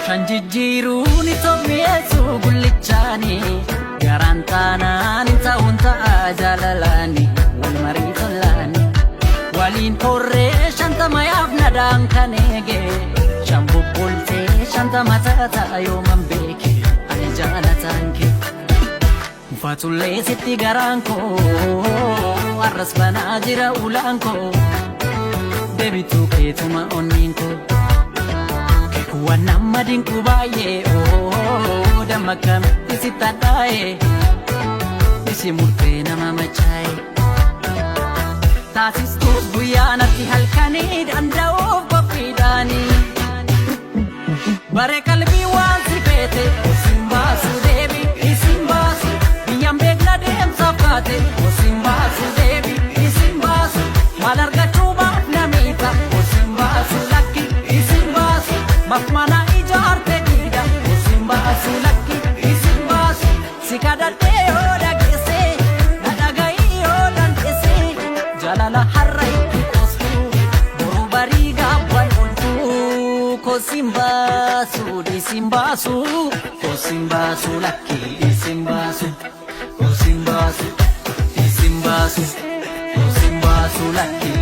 Shanjijjiiruun Itoophiyeessu gullichaani garaan taanaan ta'uun ta'a jaalalaani wal marii tolaani waliin horree shantama yaafnadhaan kan eege shan bubbultee shantama ta'a yooman beeke ani jaalataan kee Fatullee sitti garaan koo arras banaa jira ulaan koo deebituu keetuma onniin koo Waan nama dinku baay'ee damma akkamitti si tadhaa'e isi murtee nama machaa'e taasistus guyyaa natti halkanii danda'uuf qophiidhaanii bare qalbii waan si feete osin baasu deebi isin baasu biyyaan beekna deemsaaf kaate osin baasu deebi isin baasu maal argachuu baafna miidha osin baasu lakki isin baasu Makmana ijaarte diida osin baasu lakki isin baasu si kadhadhee yoo dhageesse na dhaga'i yoo dandeesse jaalala har'a itti qoostu boruu barii gaabban ooltu kosin baasu dhiisin baasu kosin baasu lakki dhiisin baasu kosin baasu dhiisin baasu kosin baasu lakki